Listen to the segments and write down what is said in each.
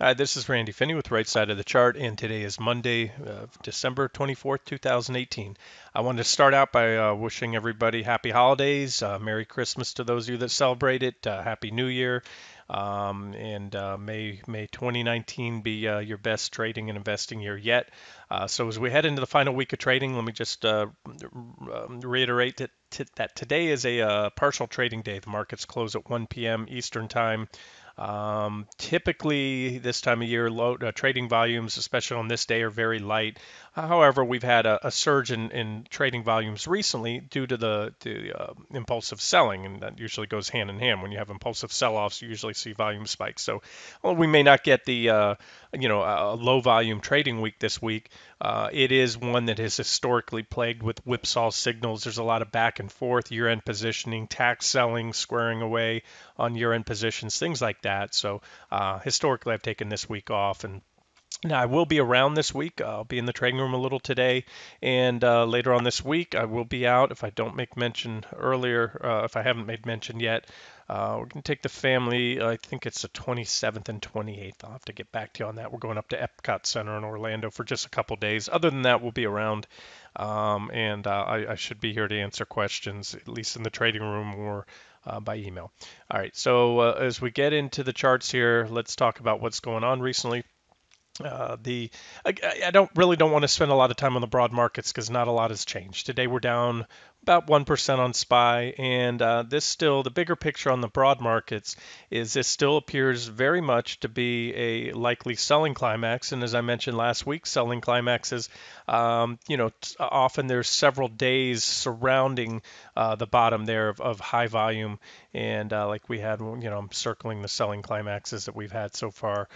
Hi, this is Randy Finney with Right Side of the Chart, and today is Monday, December 24th, 2018. I wanted to start out by wishing everybody happy holidays, Merry Christmas to those of you that celebrate it, Happy New Year, and may 2019 be your best trading and investing year yet. So as we head into the final week of trading, let me just reiterate that today is a partial trading day. The markets close at 1 p.m. Eastern Time. Typically, this time of year, low trading volumes, especially on this day, are very light. However, we've had a surge in trading volumes recently due to the impulsive selling, and that usually goes hand in hand. When you have impulsive sell-offs, you usually see volume spikes. So, well, we may not get the a low volume trading week this week. It is one that is historically plagued with whipsaw signals. There's a lot of back and forth, year-end positioning, tax selling, squaring away on year-end positions, things like that. So historically, I've taken this week off, and now I will be around this week. I'll be in the trading room a little today, and later on this week I will be out. If I don't make mention earlier, if I haven't made mention yet, we're going to take the family. I think it's the 27th and 28th. I'll have to get back to you on that. We're going up to Epcot Center in Orlando for just a couple days. Other than that, we'll be around, and I should be here to answer questions, at least in the trading room or by email. All right, so as we get into the charts here, let's talk about what's going on recently. The I don't want to spend a lot of time on the broad markets because not a lot has changed. Today we're down about 1% on SPY, and this still the bigger picture on the broad markets is this still appears very much to be a likely selling climax. And as I mentioned last week, selling climaxes, often there's several days surrounding the bottom there of high volume, and like we had, I'm circling the selling climaxes that we've had so far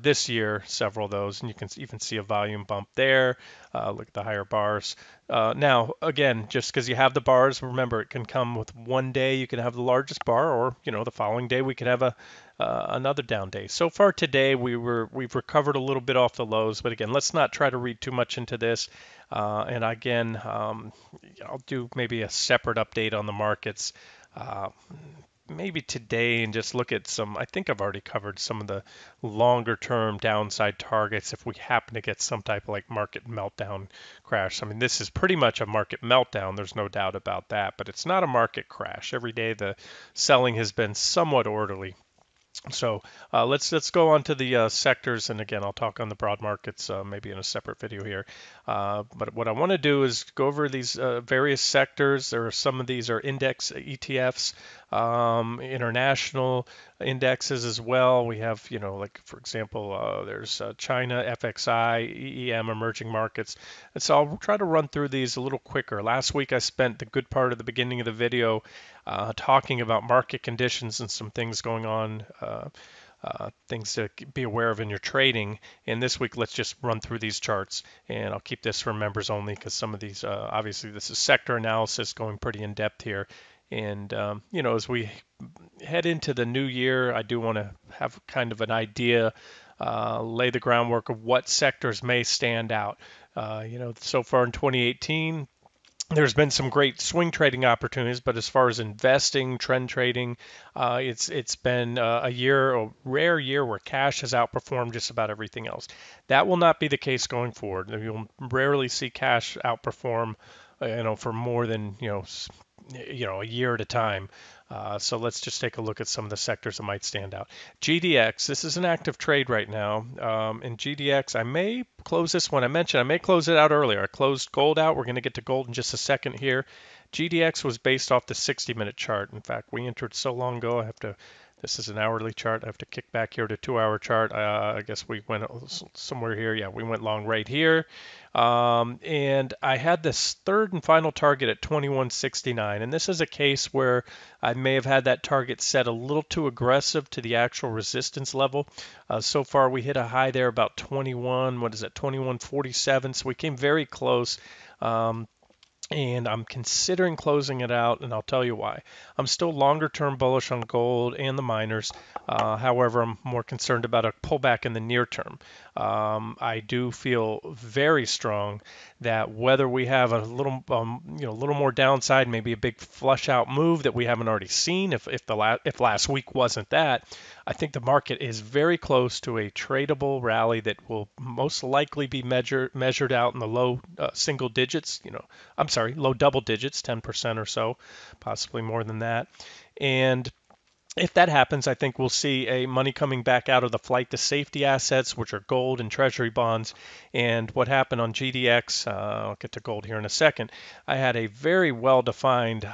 this year, several of those, and you can even see a volume bump there. Look at the higher bars. Now, again, just because you have the bars, remember it can come with one day you can have the largest bar, or the following day we could have another down day. So far today we've recovered a little bit off the lows, but again, let's not try to read too much into this. And again, I'll do maybe a separate update on the markets. Uh, Maybe today and just look at some. I think I've already covered some of the longer term downside targets if we happen to get some type of like market meltdown crash. I mean, this is pretty much a market meltdown. There's no doubt about that, but it's not a market crash. Every day the selling has been somewhat orderly. So let's go on to the sectors, and again, I'll talk on the broad markets maybe in a separate video here. But what I want to do is go over these various sectors. There are some of these are index ETFs, international indexes as well. We have, like for example, there's China, FXI, EEM, emerging markets. And so I'll try to run through these a little quicker. Last week I spent the good part of the beginning of the video talking about market conditions and some things going on, things to be aware of in your trading. And this week, let's just run through these charts. And I'll keep this for members only because some of these, obviously, this is sector analysis going pretty in depth here. And, as we head into the new year, I do want to have kind of an idea, lay the groundwork of what sectors may stand out. So far in 2018, there's been some great swing trading opportunities, but as far as investing, trend trading, it's been a rare year where cash has outperformed just about everything else. That will not be the case going forward. You'll rarely see cash outperform, for more than a year at a time. So let's just take a look at some of the sectors that might stand out. GDX, this is an active trade right now. In GDX, I may close this one. I may close it out earlier. I closed gold out. We're going to get to gold in just a second here. GDX was based off the 60-minute chart. In fact, we entered so long ago, this is an hourly chart. I have to kick back here to 2-hour chart. I guess we went somewhere here. Yeah, we went long right here. And I had this third and final target at 2169. And this is a case where I may have had that target set a little too aggressive to the actual resistance level. So far, we hit a high there about 2147. So we came very close. And I'm considering closing it out, and I'll tell you why. I'm still longer term bullish on gold and the miners. However, I'm more concerned about a pullback in the near term. I do feel very strong that whether we have a little, little more downside, maybe a big flush out move that we haven't already seen, if last week wasn't that, I think the market is very close to a tradable rally that will most likely be measured out in the low single digits, I'm sorry, low double digits, 10% or so, possibly more than that. And if that happens, I think we'll see a money coming back out of the flight to safety assets, which are gold and treasury bonds. And what happened on GDX, I'll get to gold here in a second. I had a very well-defined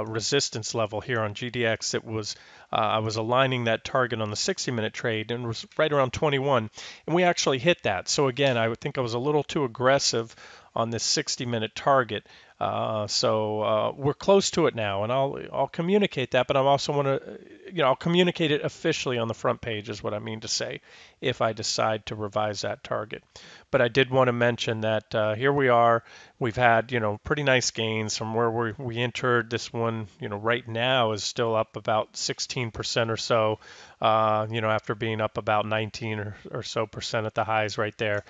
resistance level here on GDX that was I was aligning that target on the 60-minute trade and was right around 21, and we actually hit that. So again, I would think I was a little too aggressive on this 60-minute target. So we're close to it now, and I'll communicate that, but I also want to, I'll communicate it officially on the front page is what I mean to say if I decide to revise that target. But I did want to mention that here we are. We've had, pretty nice gains from where we entered. This one, right now is still up about 16% or so, after being up about 19 or so percent at the highs right there.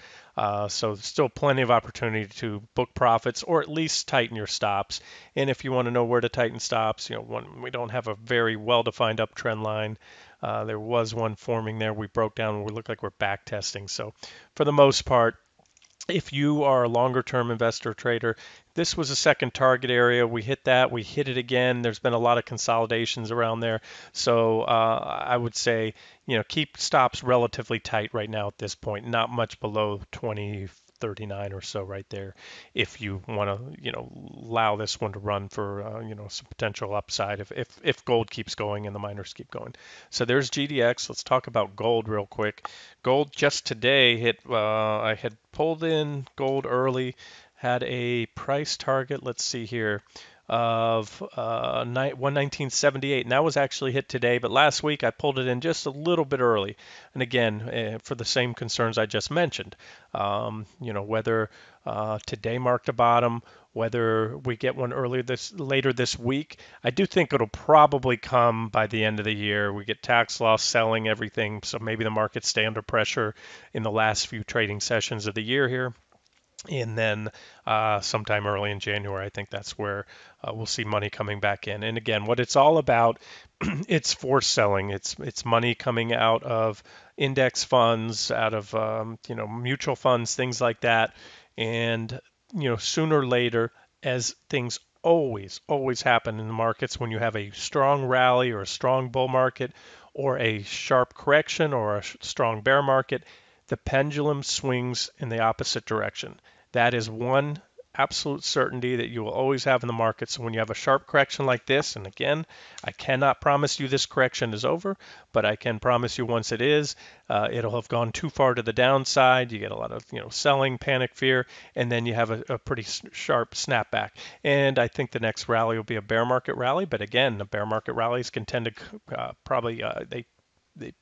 So still plenty of opportunity to book profits or at least tighten your stops. And if you want to know where to tighten stops, we don't have a very well-defined uptrend line. There was one forming there. We broke down and we look like we're back testing. So for the most part, if you are a longer term investor trader, this was a second target area. We hit that. We hit it again. There's been a lot of consolidations around there. So I would say, keep stops relatively tight right now at this point, not much below 2039 or so right there if you want to, allow this one to run for, some potential upside if gold keeps going and the miners keep going. So there's GDX. Let's talk about gold real quick. Gold just today hit, I had pulled in gold early, had a price target, let's see here, of 119.78, and that was actually hit today, but last week I pulled it in just a little bit early. And again, for the same concerns I just mentioned, whether today marked a bottom, whether we get one later this week. I do think it'll probably come by the end of the year. We get tax loss selling everything, so maybe the markets stay under pressure in the last few trading sessions of the year here. And then sometime early in January, I think that's where we'll see money coming back in. And again, what it's all about, it's forced selling. It's money coming out of index funds, out of mutual funds, things like that. And sooner or later, as things always happen in the markets, when you have a strong rally or a strong bull market, or a sharp correction or a strong bear market, the pendulum swings in the opposite direction. That is one absolute certainty that you will always have in the market. So when you have a sharp correction like this, and again, I cannot promise you this correction is over, but I can promise you once it is, it'll have gone too far to the downside. You get a lot of selling, panic, fear, and then you have a pretty sharp snapback. And I think the next rally will be a bear market rally. But again, the bear market rallies can tend to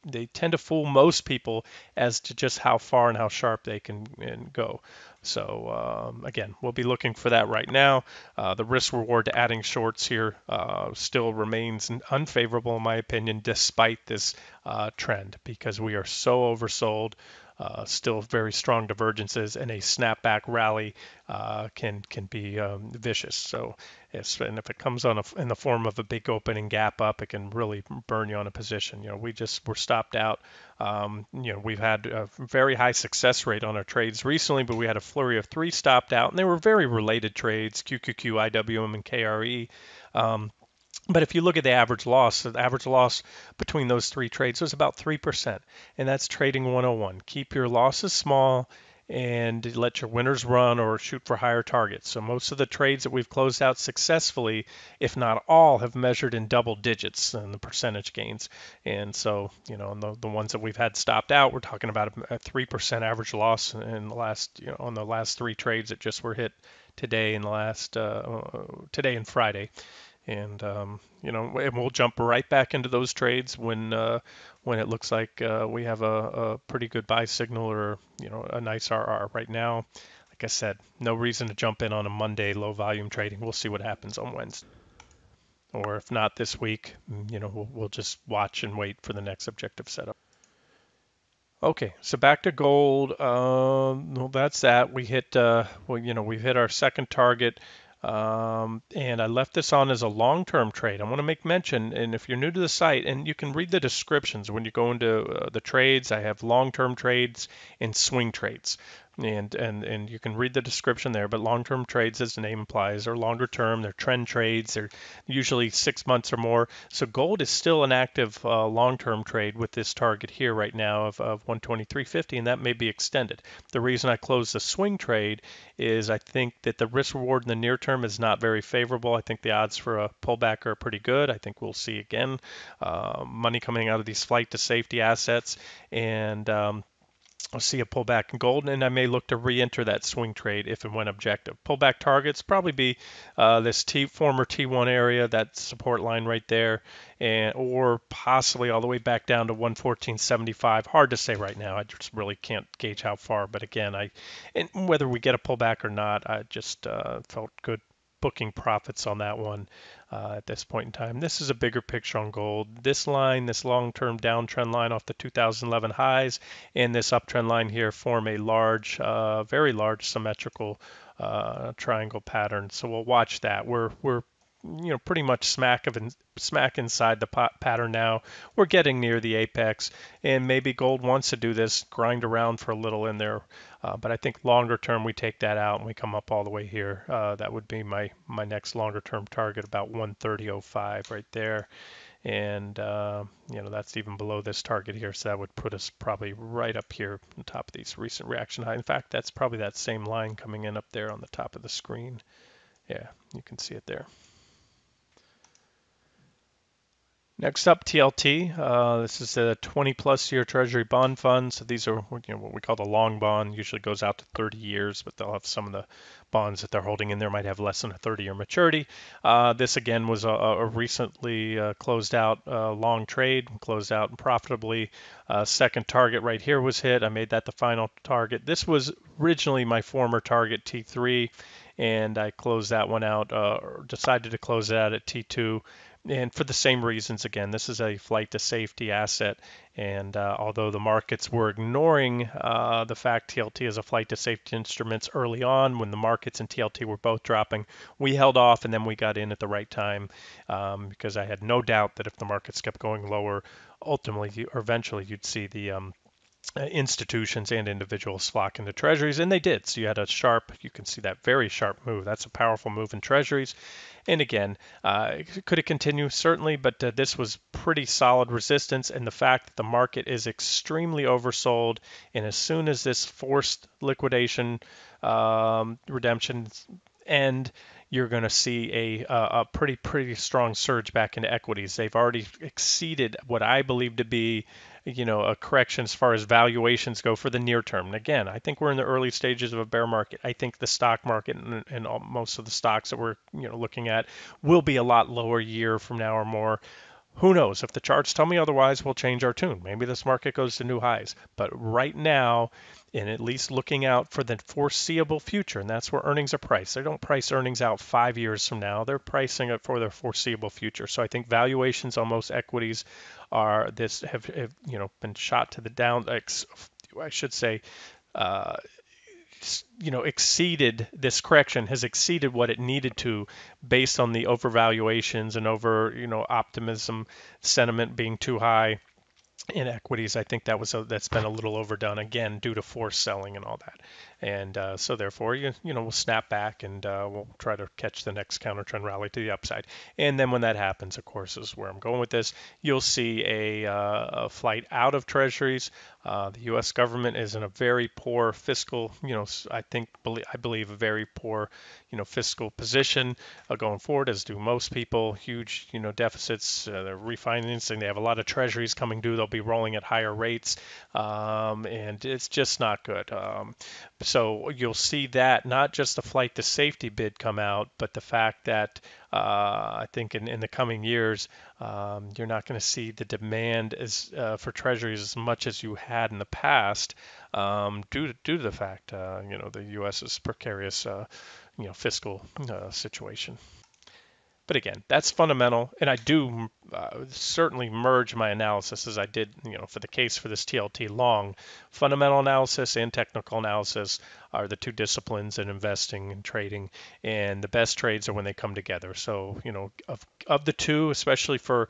they tend to fool most people as to just how far and how sharp they can go. So again, we'll be looking for that right now. The risk reward to adding shorts here still remains unfavorable in my opinion, despite this trend, because we are so oversold. Still very strong divergences, and a snapback rally can be vicious. So, and if it comes in the form of a big opening gap up, it can really burn you on a position. We're stopped out. We've had a very high success rate on our trades recently, but we had a flurry of 3 stopped out, and they were very related trades: QQQ, IWM, and KRE. But if you look at the average loss between those 3 trades was about 3%. And that's trading 101. Keep your losses small and let your winners run or shoot for higher targets. So most of the trades that we've closed out successfully, if not all, have measured in double digits in the percentage gains. And so, the ones that we've had stopped out, we're talking about a 3% average loss in the last, on the last 3 trades that just were hit today and today and Friday. And and we'll jump right back into those trades when it looks like we have a pretty good buy signal or a nice RR. Right now, like I said, no reason to jump in on a Monday low volume trading. We'll see what happens on Wednesday, or if not this week, we'll just watch and wait for the next objective setup. Okay, so back to gold. Well, that's that. We hit we've hit our second target. And I left this on as a long-term trade. I want to make mention, and if you're new to the site, and you can read the descriptions when you go into the trades, I have long-term trades and swing trades. And you can read the description there, but long-term trades, as the name implies, are longer term. They're trend trades. They're usually 6 months or more. So gold is still an active long-term trade with this target here right now of 123.50, and that may be extended. The reason I closed the swing trade is I think that the risk reward in the near term is not very favorable. I think the odds for a pullback are pretty good. I think we'll see again money coming out of these flight to safety assets, and I'll see a pullback in gold, and I may look to re-enter that swing trade if and when objective. Pullback targets probably be this former T1 area, that support line right there, and or possibly all the way back down to 114.75. Hard to say right now. I just really can't gauge how far. But again, and whether we get a pullback or not, I just felt good booking profits on that one at this point in time. This is a bigger picture on gold. This line, this long-term downtrend line off the 2011 highs, and this uptrend line here form a large, very large symmetrical triangle pattern. So we'll watch that. We're pretty much smack inside the pattern now. We're getting near the apex, and maybe gold wants to do this, grind around for a little in there. But I think longer term we take that out and we come up all the way here. That would be my next longer term target, about 130.05 right there. And that's even below this target here, so that would put us probably right up here on top of these recent reaction high. In fact, that's probably that same line coming in up there on the top of the screen. Yeah, you can see it there. Next up, TLT. This is a 20-plus year Treasury bond fund. So these are what we call the long bond. Usually goes out to 30 years, but they'll have some of the bonds that they're holding in there might have less than a 30-year maturity. This again was a recently closed out long trade, closed out profitably. Second target right here was hit. I made that the final target. This was originally my former target T3, and I closed that one out, or decided to close it out at T2. And for the same reasons, again, this is a flight to safety asset. And although the markets were ignoring the fact TLT is a flight to safety instruments early on, when the markets and TLT were both dropping, we held off and then we got in at the right time because I had no doubt that if the markets kept going lower, ultimately or eventually you'd see the institutions and individuals flock into treasuries, and they did. So you had you can see that very sharp move. That's a powerful move in treasuries. And again, could it continue? Certainly, but this was pretty solid resistance, and the fact that the market is extremely oversold, and as soon as this forced liquidation redemption end, you're going to see a pretty strong surge back into equities. They've already exceeded what I believe to be a correction as far as valuations go for the near term. And again, I think we're in the early stages of a bear market. I think the stock market and most of the stocks that we're looking at will be a lot lower year from now or more. Who knows? If the charts tell me otherwise, we'll change our tune. Maybe this market goes to new highs. But right now, and at least looking out for the foreseeable future, and that's where earnings are priced. They don't price earnings out 5 years from now. They're pricing it for their foreseeable future. So I think valuations on most equities have been shot to the down. I should say, exceeded this correction has exceeded what it needed to based on the overvaluations and over optimism sentiment being too high in equities. I think that's been a little overdone again due to forced selling and all that. And so therefore, we'll snap back and we'll try to catch the next counter trend rally to the upside. And then when that happens, of course, is where I'm going with this. You'll see a flight out of treasuries. The U.S. government is in a very poor fiscal, I believe a very poor, fiscal position going forward, as do most people. Huge, deficits. They're refinancing. They have a lot of treasuries coming due. They'll be rolling at higher rates, and it's just not good. So you'll see that not just the flight to safety bid come out, but the fact that I think in the coming years, you're not going to see the demand for treasuries as much as you had in the past due to the fact, the U.S.'s precarious, fiscal situation. But again, that's fundamental, and I do certainly merge my analysis as I did, for the case for this TLT long. Fundamental analysis and technical analysis are the two disciplines in investing and trading, and the best trades are when they come together. So, of the two, especially for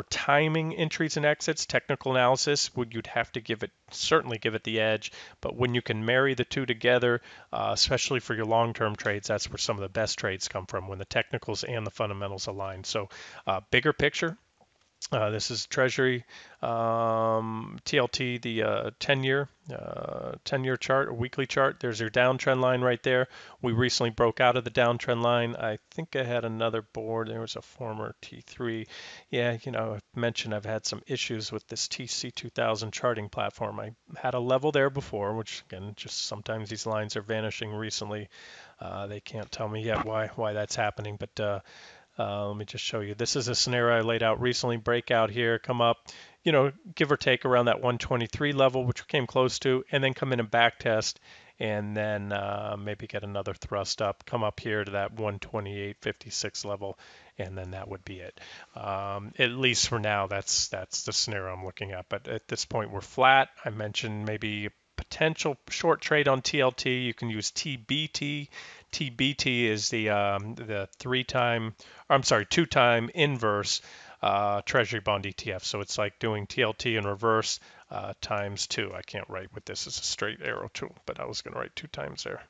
timing entries and exits, technical analysis would you'd have to certainly give it the edge. But when you can marry the two together, especially for your long-term trades, that's where some of the best trades come from, when the technicals and the fundamentals align. So, bigger picture. This is Treasury TLT, the 10-year chart, or weekly chart. There's your downtrend line right there. We recently broke out of the downtrend line. I think I had another board. There was a former T3. Yeah, I've mentioned I've had some issues with this TC2000 charting platform. I had a level there before, which again, just sometimes these lines are vanishing recently. They can't tell me yet why that's happening, but let me just show you. This is a scenario I laid out recently. Breakout here, come up, give or take around that 123 level, which we came close to, and then come in and back test, and then maybe get another thrust up, come up here to that 128.56 level, and then that would be it. At least for now, that's the scenario I'm looking at. But at this point, we're flat. I mentioned maybe potential short trade on TLT. You can use TBT. TBT is the two-time inverse Treasury bond ETF. So it's like doing TLT in reverse times two. I can't write with this as a straight arrow tool, but I was going to write 2 times there.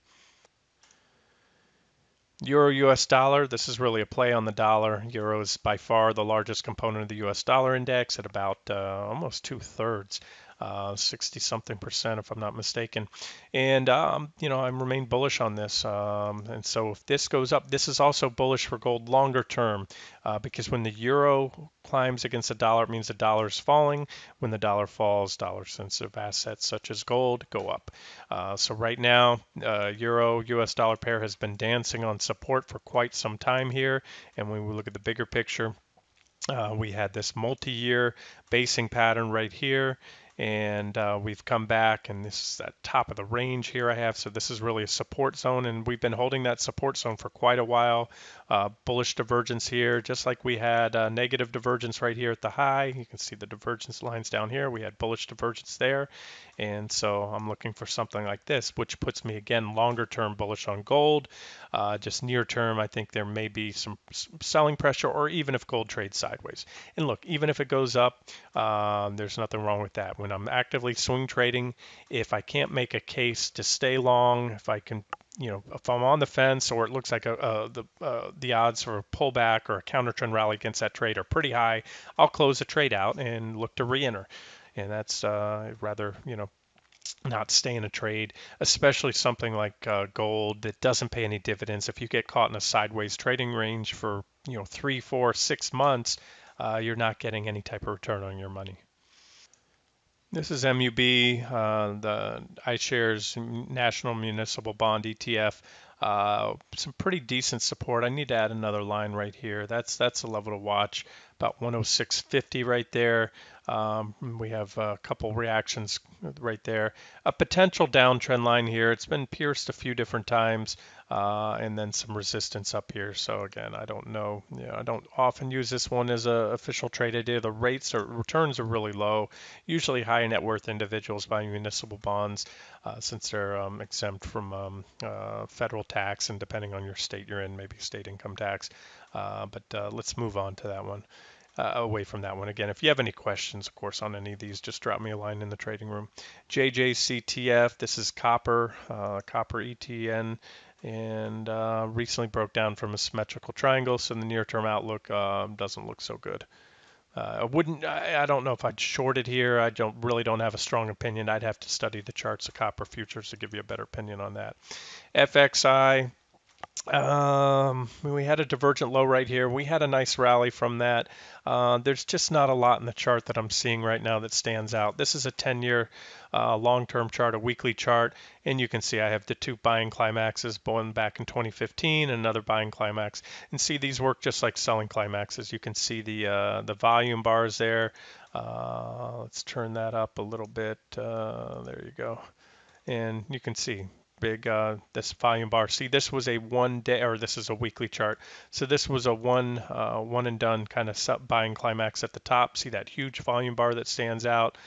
Euro US dollar, this is really a play on the dollar. Euro is by far the largest component of the US dollar index at about almost 2/3. 60 something percent if I'm not mistaken. And, I remain bullish on this. And so if this goes up, this is also bullish for gold longer term because when the euro climbs against the dollar, it means the dollar is falling. When the dollar falls, dollar sensitive assets such as gold go up. So right now, euro US dollar pair has been dancing on support for quite some time here. And when we look at the bigger picture, we had this multi-year basing pattern right here, and we've come back, and this is at top of the range here I have. So this is really a support zone, and we've been holding that support zone for quite a while. Bullish divergence here, just like we had negative divergence right here at the high. You can see the divergence lines down here. We had bullish divergence there, and so I'm looking for something like this, which puts me again longer term bullish on gold. Just near term, I think there may be some selling pressure, or even if gold trades sideways. And look, even if it goes up, there's nothing wrong with that. When I'm actively swing trading, if I can't make a case to stay long, if I can, if I'm on the fence, or it looks like the odds for a pullback or a counter trend rally against that trade are pretty high, I'll close the trade out and look to re-enter. And that's rather, not stay in a trade, especially something like gold that doesn't pay any dividends. If you get caught in a sideways trading range for 3, 4, 6 months, you're not getting any type of return on your money. This is MUB, the iShares National Municipal Bond ETF. Some pretty decent support. I need to add another line right here. That's a level to watch, about 106.50 right there. We have a couple reactions right there. A potential downtrend line here. It's been pierced a few different times, and then some resistance up here. So again, I don't know. I don't often use this one as an official trade idea. The returns are really low. Usually high net worth individuals buying municipal bonds, since they're exempt from federal tax, and depending on your state you're in, maybe state income tax. But let's move on to that one. Away from that one. Again, if you have any questions, of course, on any of these, just drop me a line in the trading room. JJCTF, this is copper, copper ETN, and recently broke down from a symmetrical triangle, so the near-term outlook doesn't look so good. I don't know if I'd short it here. I really don't have a strong opinion. I'd have to study the charts of copper futures to give you a better opinion on that. FXI. We had a divergent low right here. We had a nice rally from that. There's just not a lot in the chart that I'm seeing right now that stands out. This is a 10-year long-term chart, a weekly chart, and you can see I have the 2 buying climaxes, one back in 2015, another buying climax. And see, these work just like selling climaxes. You can see the volume bars there. Let's turn that up a little bit. There you go. And you can see big this volume bar. See, this was a 1 day, or this is a weekly chart. So this was a one and done kind of buying climax at the top. See that huge volume bar that stands out.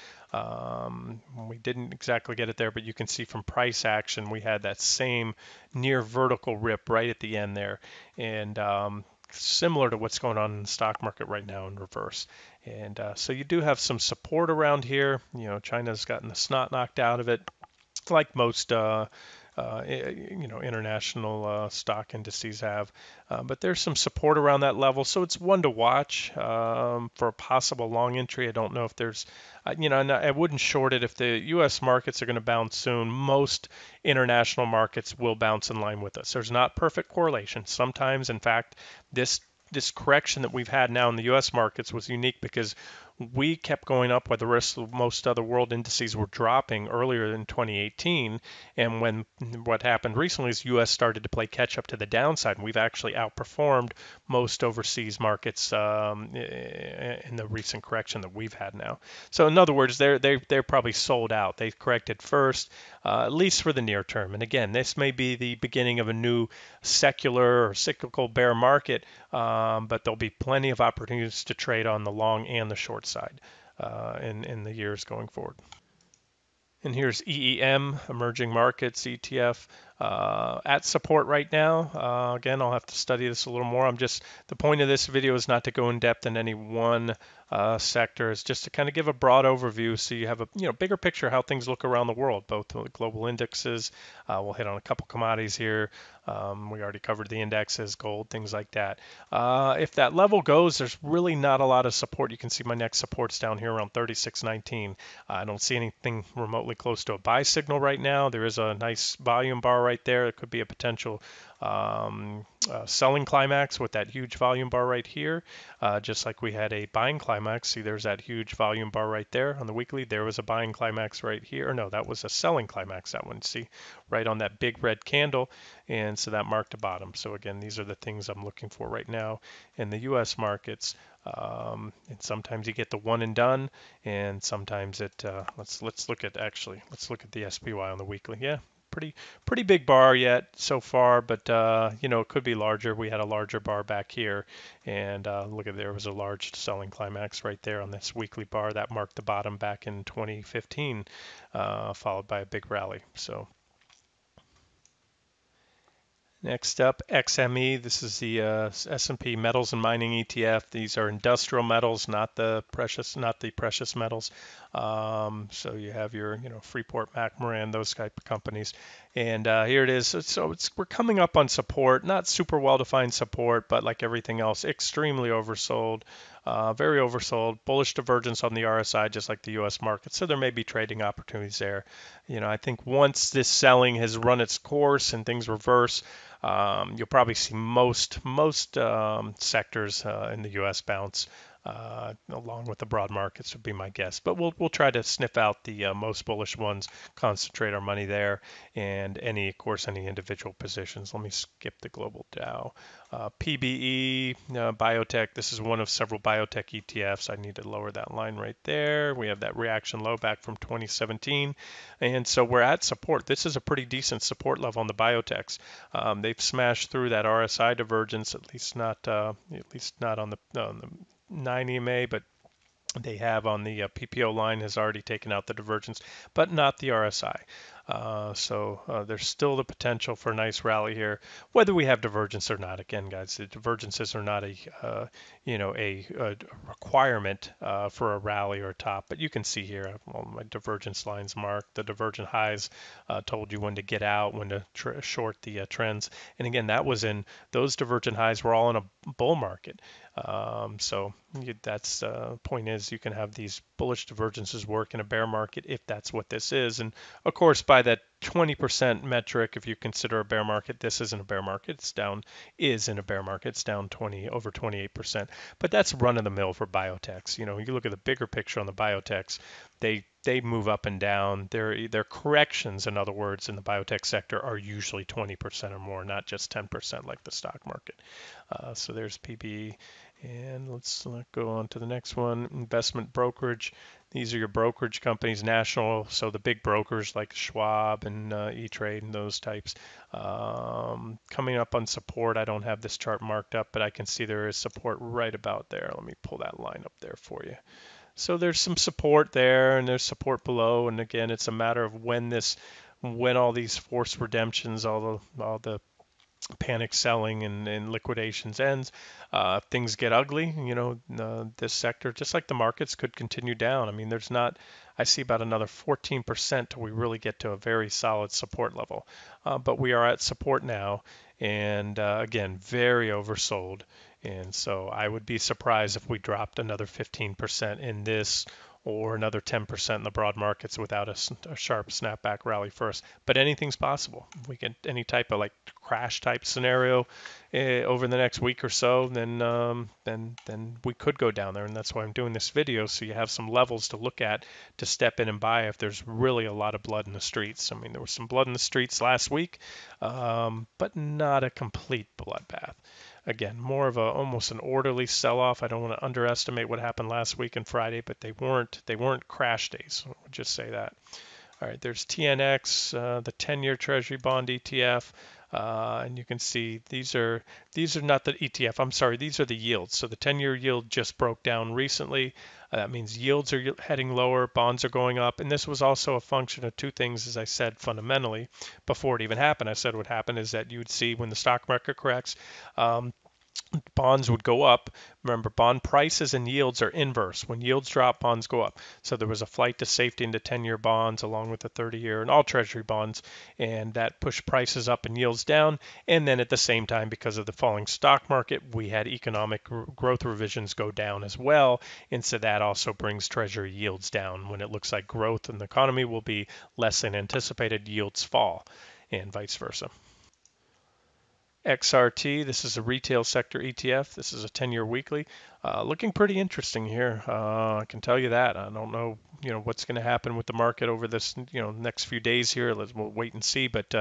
We didn't exactly get it there, but you can see from price action, we had that same near vertical rip right at the end there. And similar to what's going on in the stock market right now in reverse. And so you do have some support around here. China's gotten the snot knocked out of it, like most international stock indices have. But there's some support around that level, so it's one to watch for a possible long entry. I don't know if there's, and I wouldn't short it if the U.S. markets are going to bounce soon. Most international markets will bounce in line with us. There's not perfect correlation. Sometimes, in fact, this correction that we've had now in the U.S. markets was unique because we kept going up while the rest of most other world indices were dropping earlier in 2018. And what happened recently is U.S. started to play catch up to the downside. And we've actually outperformed most overseas markets in the recent correction that we've had now. So in other words, they're probably sold out. They corrected first, at least for the near term. And again, this may be the beginning of a new secular or cyclical bear market, but there'll be plenty of opportunities to trade on the long and the short side in the years going forward. And here's EEM, Emerging Markets ETF, at support right now. Again, I'll have to study this a little more. The point of this video is not to go in depth in any one sector. It's just to kind of give a broad overview so you have a bigger picture of how things look around the world, both the global indexes. We'll hit on a couple commodities here. We already covered the indexes, gold, things like that. If that level goes, there's really not a lot of support. You can see my next support's down here around 36.19. I don't see anything remotely close to a buy signal right now. There is a nice volume bar right there. It could be a potential selling climax with that huge volume bar right here, just like we had a buying climax. See, there's that huge volume bar right there on the weekly. There was a buying climax right here. No, that was a selling climax, that one. See, right on that big red candle. And so that marked a bottom. So again, these are the things I'm looking for right now in the U.S. markets. And sometimes you get the one and done, and sometimes it. Let's look at the SPY on the weekly. Yeah, pretty big bar yet so far, but it could be larger. We had a larger bar back here, and look at, there was a large selling climax right there on this weekly bar that marked the bottom back in 2015, followed by a big rally. So. Next up, XME. This is the S&P Metals and Mining ETF. These are industrial metals, not the precious metals. So you have your, Freeport, McMoran, those type of companies. And here it is. So we're coming up on support, not super well-defined support, but like everything else, extremely oversold. Very oversold, bullish divergence on the RSI, just like the U.S. market. So there may be trading opportunities there. I think once this selling has run its course and things reverse, you'll probably see most sectors in the U.S. bounce, along with the broad markets would be my guess. But we'll try to sniff out the most bullish ones, concentrate our money there, and any individual positions. Let me skip the global Dow. PBE, Biotech. This is one of several biotech ETFs. I need to lower that line right there. We have that reaction low back from 2017, and so we're at support. This is a pretty decent support level on the biotechs. They've smashed through that RSI divergence, at least not on the 9 EMA, but they have on the PPO line has already taken out the divergence, but not the RSI. So there's still the potential for a nice rally here, whether we have divergence or not. Again, guys, the divergences are not a requirement for a rally or a top. But you can see here, all my divergence lines marked. The divergent highs told you when to get out, when to short the trends. And again, those divergent highs were all in a bull market. That's the point is you can have these bullish divergences work in a bear market if that's what this is. And of course, by that 20% metric, if you consider a bear market, this isn't a bear market. Is in a bear market. It's down over 28%. But that's run of the mill for biotechs. You look at the bigger picture on the biotechs, they move up and down. Their corrections, in other words, in the biotech sector are usually 20% or more, not just 10% like the stock market. So there's PB. And let's go on to the next one, investment brokerage. These are your brokerage companies, national, so the big brokers like Schwab and E-Trade and those types. Coming up on support, I don't have this chart marked up, but I can see there is support right about there. Let me pull that line up there for you. So there's some support there, and there's support below. And again, it's a matter of when all these forced redemptions, all the panic selling and liquidations ends, things get ugly. This sector, just like the markets, could continue down. I mean, I see about another 14% till we really get to a very solid support level. But we are at support now, and again, very oversold. And so I would be surprised if we dropped another 15% in this or another 10% in the broad markets without a sharp snapback rally first. But anything's possible. If we get any type of like crash type scenario over the next week or so, then we could go down there, and that's why I'm doing this video, so you have some levels to look at to step in and buy if there's really a lot of blood in the streets. I mean, there was some blood in the streets last week, but not a complete bloodbath. Again, more of almost an orderly sell-off. I don't want to underestimate what happened last week and Friday, but they weren't crash days. I'll just say that. All right, there's TNX, the 10-year Treasury bond ETF, and you can see these are not the ETF. I'm sorry, these are the yields. So the 10-year yield just broke down recently. That means yields are heading lower, bonds are going up, and this was also a function of two things, as I said fundamentally before it even happened. I said what happened is that you would see when the stock market corrects. Bonds would go up. Remember, bond prices and yields are inverse. When yields drop, bonds go up. So there was a flight to safety into 10-year bonds along with the 30-year and all Treasury bonds, and that pushed prices up and yields down. And then at the same time, because of the falling stock market, we had economic growth revisions go down as well. And so that also brings Treasury yields down. When it looks like growth in the economy will be less than anticipated, yields fall, and vice versa. XRT, this is a retail sector ETF. This is a 10-year weekly. Looking pretty interesting here. I can tell you that. I don't know, what's going to happen with the market over this, next few days here. We'll wait and see. But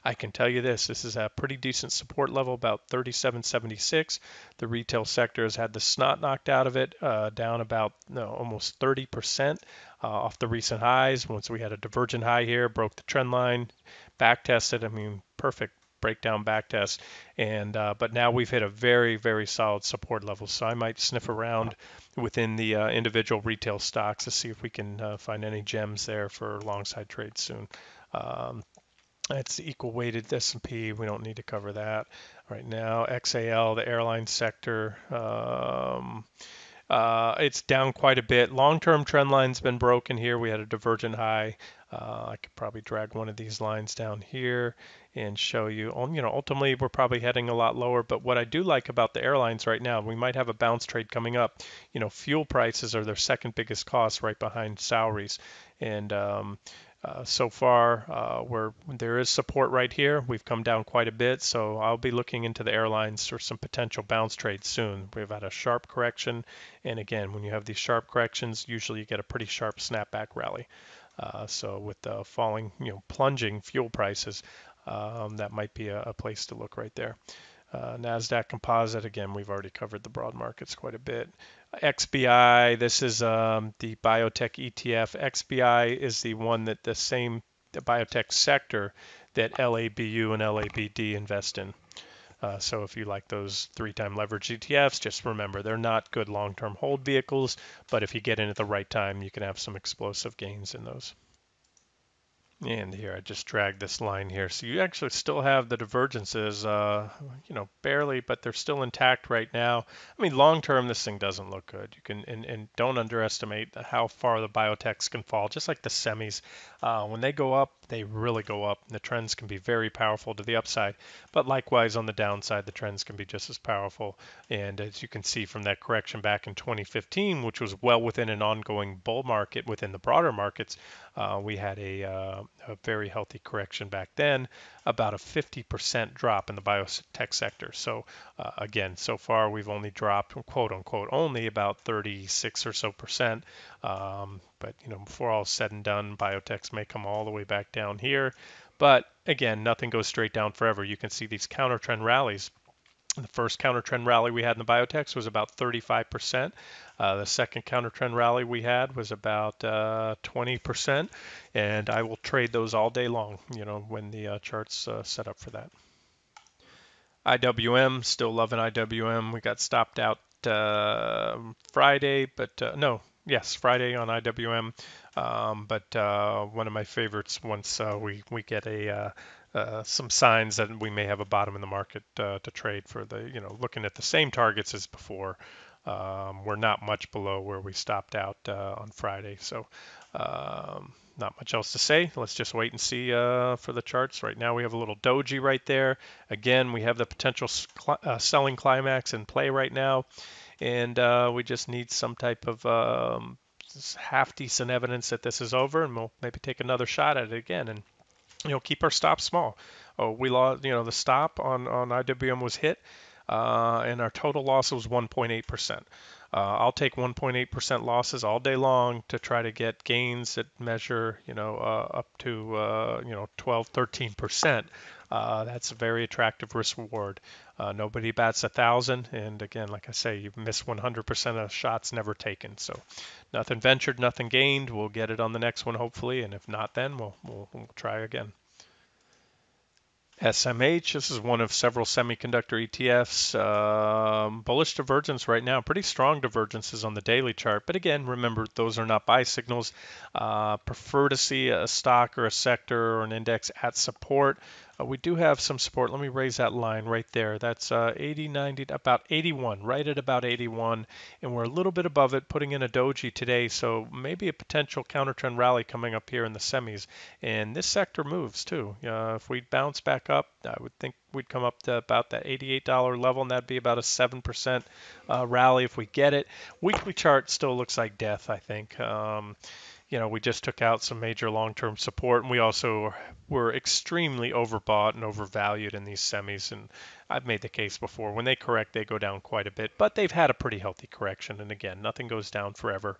I can tell you this. This is a pretty decent support level, about 37.76. The retail sector has had the snot knocked out of it, down about almost 30% off the recent highs. Once we had a divergent high here, broke the trend line, back tested. I mean, perfect breakdown back test, and but now we've hit a very, very solid support level. So I might sniff around within the individual retail stocks to see if we can find any gems there for long side trades soon. That's the equal weighted S&P. We don't need to cover that right now. XAL, the airline sector. It's down quite a bit. Long-term trend line's been broken here. We had a divergent high. I could probably drag one of these lines down here and show you. Ultimately, we're probably heading a lot lower. But what I do like about the airlines right now, we might have a bounce trade coming up. Fuel prices are their second biggest cost, right behind salaries. And so far, where there is support right here, we've come down quite a bit. So I'll be looking into the airlines for some potential bounce trades soon. We've had a sharp correction, and again, when you have these sharp corrections, usually you get a pretty sharp snapback rally. So with the falling, plunging fuel prices, that might be a place to look right there. NASDAQ Composite, again, we've already covered the broad markets quite a bit. XBI, this is the Biotech ETF. XBI is the one that the biotech sector that LABU and LABD invest in. So if you like those 3-time leverage ETFs, just remember they're not good long-term hold vehicles, but if you get in at the right time, you can have some explosive gains in those. And here, I just dragged this line here. So you actually still have the divergences, barely, but they're still intact right now. I mean, long term, this thing doesn't look good. You can, and don't underestimate how far the biotechs can fall, just like the semis. When they go up, they really go up. The trends can be very powerful to the upside, but likewise on the downside, the trends can be just as powerful. And as you can see from that correction back in 2015, which was well within an ongoing bull market within the broader markets, we had a very healthy correction back then, about a 50% drop in the biotech sector. So again, so far we've only dropped, quote unquote, only about 36 or so percent. But before all said and done, biotechs may come all the way back down here. But again, nothing goes straight down forever. You can see these counter trend rallies. The first counter trend rally we had in the biotechs was about 35%. The second counter trend rally we had was about 20%. And I will trade those all day long, when the chart's set up for that. IWM, still loving IWM. We got stopped out Friday, but no, Yes, Friday on IWM. But one of my favorites once we get some signs that we may have a bottom in the market to trade for the, looking at the same targets as before. We're not much below where we stopped out on Friday. So not much else to say. Let's just wait and see for the charts. Right now we have a little doji right there. Again, we have the potential selling climax in play right now. And we just need some type of half decent evidence that this is over, and we'll maybe take another shot at it again, and keep our stop small. Oh, we lost, the stop on IWM was hit, and our total loss was 1.8%. I'll take 1.8% losses all day long to try to get gains that measure, up to, 12, 13%. That's a very attractive risk reward. Nobody bats 1,000, and again, like I say, you miss 100% of shots never taken. So, nothing ventured, nothing gained. We'll get it on the next one, hopefully, and if not, then we'll try again. SMH, this is one of several semiconductor ETFs. Bullish divergence right now, pretty strong divergences on the daily chart. But again, remember, those are not buy signals. Prefer to see a stock or a sector or an index at support. We do have some support. Let me raise that line right there. That's 80, 90, about 81, right at about 81. And we're a little bit above it, putting in a doji today. So maybe a potential counter trend rally coming up here in the semis. And this sector moves too. If we bounce back up, I would think we'd come up to about that $88 level, and that'd be about a 7% rally if we get it. Weekly chart still looks like death, I think. We just took out some major long-term support, and we also were extremely overbought and overvalued in these semis. And I've made the case before, when they correct, they go down quite a bit, but they've had a pretty healthy correction. And again, nothing goes down forever.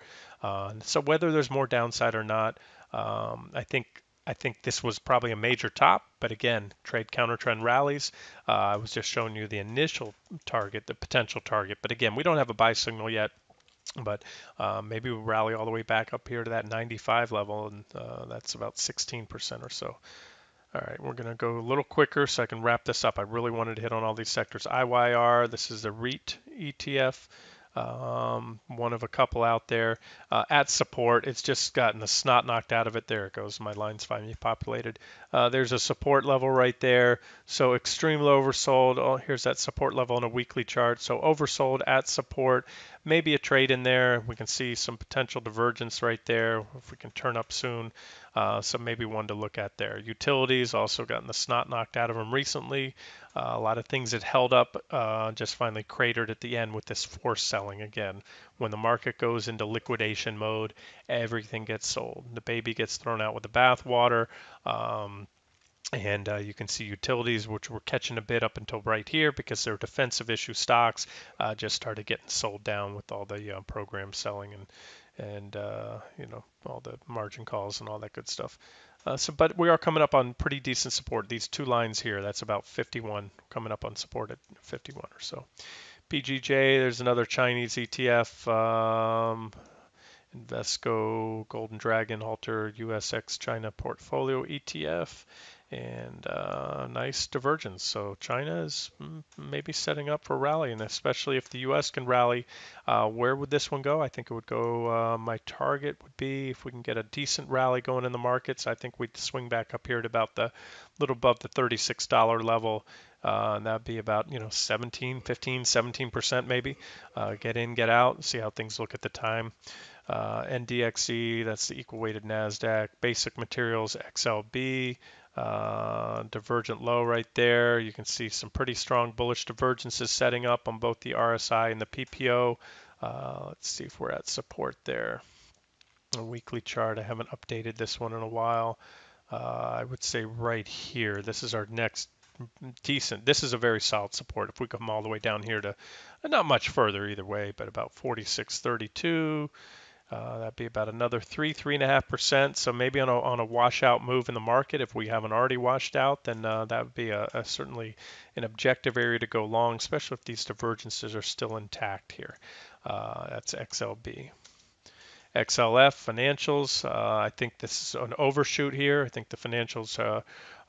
So whether there's more downside or not, I think this was probably a major top, but again, trade counter trend rallies. I was just showing you the initial target, the potential target, but again, we don't have a buy signal yet. But maybe we'll rally all the way back up here to that 95 level, and that's about 16% or so. All right, we're going to go a little quicker so I can wrap this up. I really wanted to hit on all these sectors. IYR, this is the REIT ETF. One of a couple out there at support. It's just gotten the snot knocked out of it. There it goes. My line's finally populated. There's a support level right there. So extremely oversold. Oh, here's that support level on a weekly chart. So oversold at support. Maybe a trade in there. We can see some potential divergence right there if we can turn up soon. So maybe one to look at there. Utilities also gotten the snot knocked out of them recently. A lot of things that held up just finally cratered at the end with this forced selling again. When the market goes into liquidation mode, everything gets sold. The baby gets thrown out with the bathwater. And you can see utilities, which were catching a bit up until right here because they're defensive issue stocks, just started getting sold down with all the program selling and all the margin calls and all that good stuff. But we are coming up on pretty decent support. These two lines here, that's about 51, coming up on support at 51 or so. BGJ, there's another Chinese ETF. Invesco, Golden Dragon, Halter, USX China Portfolio ETF, and nice divergence. So China is maybe setting up for a rally, and especially if the US can rally, where would this one go? I think it would go, my target would be, if we can get a decent rally going in the markets, I think we'd swing back up here to about the little above the $36 level. And that'd be about 17, 15, 17% maybe. Get in, get out, see how things look at the time. NDXE, that's the equal weighted NASDAQ. Basic Materials, XLB, divergent low right there. You can see some pretty strong bullish divergences setting up on both the RSI and the PPO. Let's see if we're at support there. A weekly chart, I haven't updated this one in a while. I would say right here, this is our next decent. This is a very solid support. If we come all the way down here to not much further either way, but about 46.32. That'd be about another 3.5%. So maybe on a washout move in the market, if we haven't already washed out, then that would be certainly an objective area to go long, especially if these divergences are still intact here. That's XLB. XLF financials. I think this is an overshoot here. I think the financials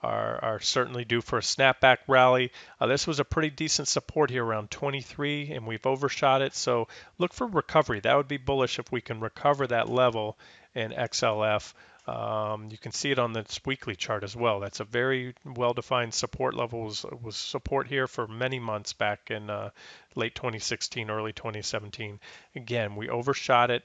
are certainly due for a snapback rally. This was a pretty decent support here around 23, and we've overshot it. So look for recovery. That would be bullish if we can recover that level in XLF. You can see it on this weekly chart as well. That's a very well-defined support level. Was support here for many months back in late 2016, early 2017. Again, we overshot it.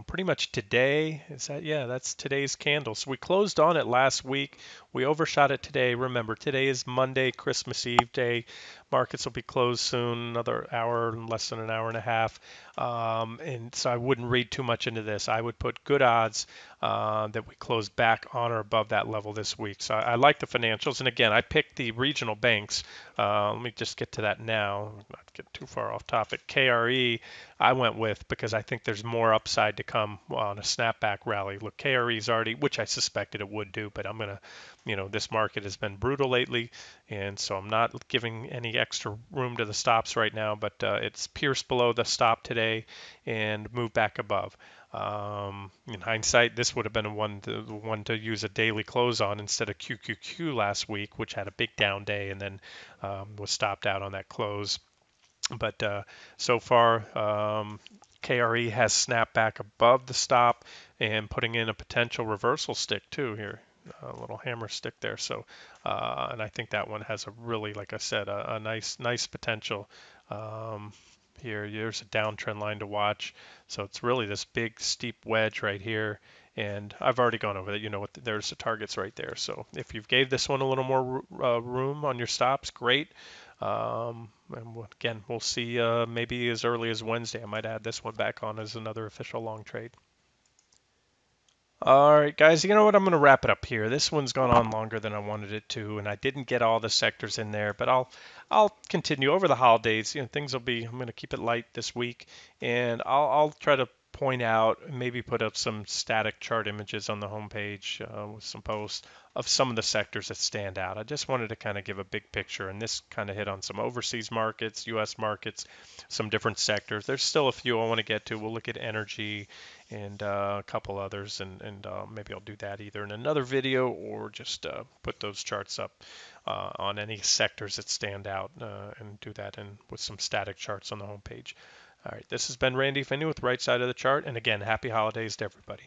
Pretty much today. Is that, yeah, that's today's candle. So we closed on it last week. We overshot it today. Remember, today is Monday, Christmas Eve day. Markets will be closed soon, another hour, less than an hour and a half. And so I wouldn't read too much into this. I would put good odds that we close back on or above that level this week. So I like the financials. And again, I picked the regional banks. Let me just get to that now, not get too far off topic. KRE, I went with because I think there's more upside to come on a snapback rally. Look, KRE's already, which I suspected it would do, but I'm going to, this market has been brutal lately, and so I'm not giving any extra room to the stops right now, but it's pierced below the stop today and moved back above. In hindsight, this would have been one to use a daily close on instead of QQQ last week, which had a big down day and then was stopped out on that close. But so far, KRE has snapped back above the stop and putting in a potential reversal stick too here, a little hammer stick there. So, and I think that one has a really, like I said, a nice potential. Here, there's a downtrend line to watch. So it's really this big steep wedge right here. And I've already gone over that. You know what? There's the targets right there. So if you gave this one a little more room on your stops, great. And again, we'll see maybe as early as Wednesday. I might add this one back on as another official long trade. All right, guys, you know what? I'm going to wrap it up here. This one's gone on longer than I wanted it to, and I didn't get all the sectors in there, but I'll continue over the holidays. Things will be. I'm going to keep it light this week, and I'll try to point out, maybe put up some static chart images on the homepage with some posts of some of the sectors that stand out. I just wanted to kind of give a big picture, and this kind of hit on some overseas markets, U.S. markets, some different sectors. There's still a few I want to get to. We'll look at energy and a couple others, and maybe I'll do that either in another video or just put those charts up on any sectors that stand out and do that with some static charts on the homepage. All right, this has been Randy Finney with Right Side of the Chart, and again, happy holidays to everybody.